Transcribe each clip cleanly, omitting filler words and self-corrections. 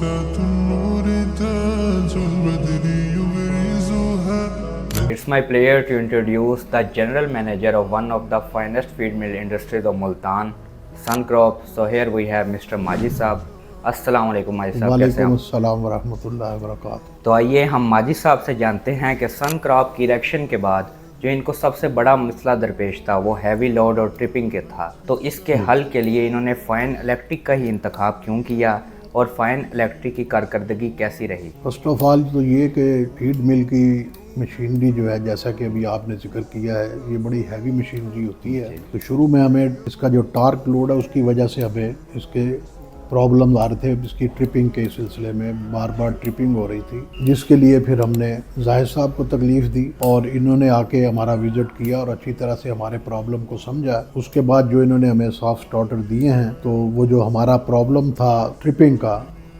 It's my pleasure to introduce the General Manager of one of the finest feed mill industries of Multan, Suncrop. So here we have Mr. Majid साहब. अस्सलाम वालेकुम माजिद साहब, कैसे हैं वालेकुम आप? अस्सलाम वरहमतुल्लाहि वबरकातुहू। तो आइए हम माजिद साहब से जानते हैं कि सन क्रॉप की इलेक्शन के बाद जो इनको सबसे बड़ा मसला दरपेश था वो हैवी लोड और ट्रिपिंग के था। तो इसके हल के लिए इन्होंने फाइन इलेक्ट्रिक का ही इंतखाब क्यों किया और फाइन इलेक्ट्रिक की कारकर्दगी कैसी रही? फर्स्ट ऑफ ऑल तो ये कि फीड मिल की मशीनरी जो है, जैसा कि अभी आपने जिक्र किया है, ये बड़ी हैवी मशीनरी होती है। तो शुरू में हमें इसका जो टार्क लोड है उसकी वजह से हमें इसके प्रॉब्लम आ रहे थे। इसकी ट्रिपिंग के सिलसिले में बार बार ट्रिपिंग हो रही थी, जिसके लिए फिर हमने जाहिद साहब को तकलीफ़ दी और इन्होंने आके हमारा विज़िट किया और अच्छी तरह से हमारे प्रॉब्लम को समझा। उसके बाद जो इन्होंने हमें सॉफ्ट स्टार्टर दिए हैं, तो वो जो हमारा प्रॉब्लम था ट्रिपिंग का,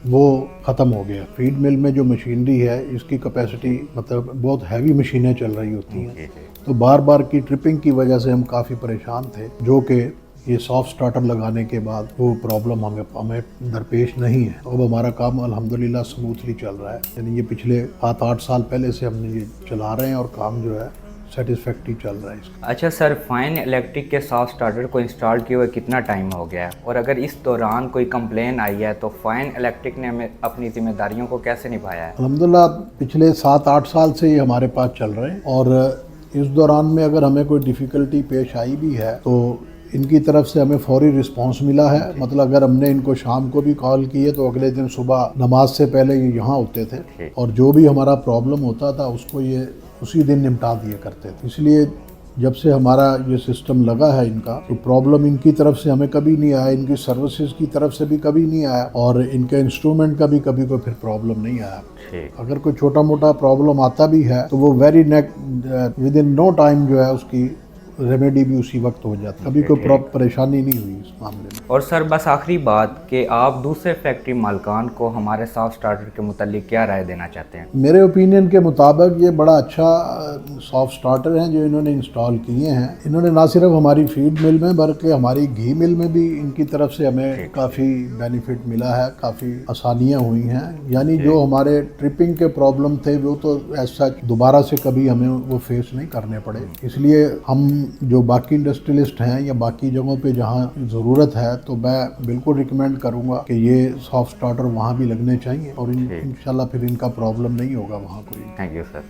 वो ख़त्म हो गया। फीड मिल में जो मशीनरी है, इसकी कैपेसिटी मतलब बहुत हैवी मशीनें चल रही होती हैं, तो बार बार की ट्रिपिंग की वजह से हम काफ़ी परेशान थे, जो कि ये सॉफ्ट स्टार्टर लगाने के बाद वो प्रॉब्लम हमें दरपेश नहीं है। तो अब हमारा काम अल्हम्दुलिल्लाह स्मूथली चल रहा है। यानी ये पिछले 7-8 साल पहले से हमने ये चला रहे हैं और काम जो है सेटिस्फैक्ट्री चल रहा है इसका। अच्छा सर, फाइन इलेक्ट्रिक के सॉफ्ट स्टार्टर को इंस्टॉल किए हुए कितना टाइम हो गया है, और अगर इस दौरान कोई कंप्लेन आई है तो फाइन इलेक्ट्रिक ने हमें अपनी जिम्मेदारियों को कैसे निभाया है? अल्हम्दुलिल्लाह पिछले 7-8 साल से ये हमारे पास चल रहे हैं और इस दौरान में अगर हमें कोई डिफ़िकल्टी पेश आई भी है तो इनकी तरफ से हमें फौरी रिस्पांस मिला है। मतलब अगर हमने इनको शाम को भी कॉल की है तो अगले दिन सुबह नमाज से पहले ये यहाँ होते थे और जो भी हमारा प्रॉब्लम होता था उसको ये उसी दिन निपटा दिया करते थे। इसलिए जब से हमारा ये सिस्टम लगा है इनका, तो प्रॉब्लम इनकी तरफ से हमें कभी नहीं आया, इनकी सर्विसेज की तरफ से भी कभी नहीं आया और इनके इंस्ट्रूमेंट का भी कभी कोई फिर प्रॉब्लम नहीं आया। अगर कोई छोटा मोटा प्रॉब्लम आता भी है तो वो विद इन नो टाइम जो है उसकी रेमेडी भी उसी वक्त हो जाती है। कभी कोई परेशानी नहीं हुई इस मामले में। और सर बस आखिरी बात कि आप दूसरे फैक्ट्री मालकान को हमारे सॉफ्ट स्टार्टर के मुतालिक क्या राय देना चाहते हैं? मेरे ओपिनियन के मुताबिक ये बड़ा अच्छा सॉफ्ट स्टार्टर हैं जो इन्होंने इंस्टॉल किए हैं। इन्होंने ना सिर्फ हमारी फीड मिल में बल्कि हमारी घी मिल में भी इनकी तरफ से हमें काफ़ी बेनिफिट मिला है, काफ़ी आसानियाँ हुई हैं। यानी जो हमारे ट्रिपिंग के प्रॉब्लम थे वो तो ऐसा दोबारा से कभी हमें वो फेस नहीं करने पड़े। इसलिए हम जो बाकी इंडस्ट्रियलिस्ट हैं या बाकी जगहों पे जहाँ ज़रूरत है, तो मैं बिल्कुल रिकमेंड करूँगा कि ये सॉफ्ट स्टार्टर वहाँ भी लगने चाहिए और इंशाल्लाह फिर इनका प्रॉब्लम नहीं होगा वहाँ कोई। Thank you sir.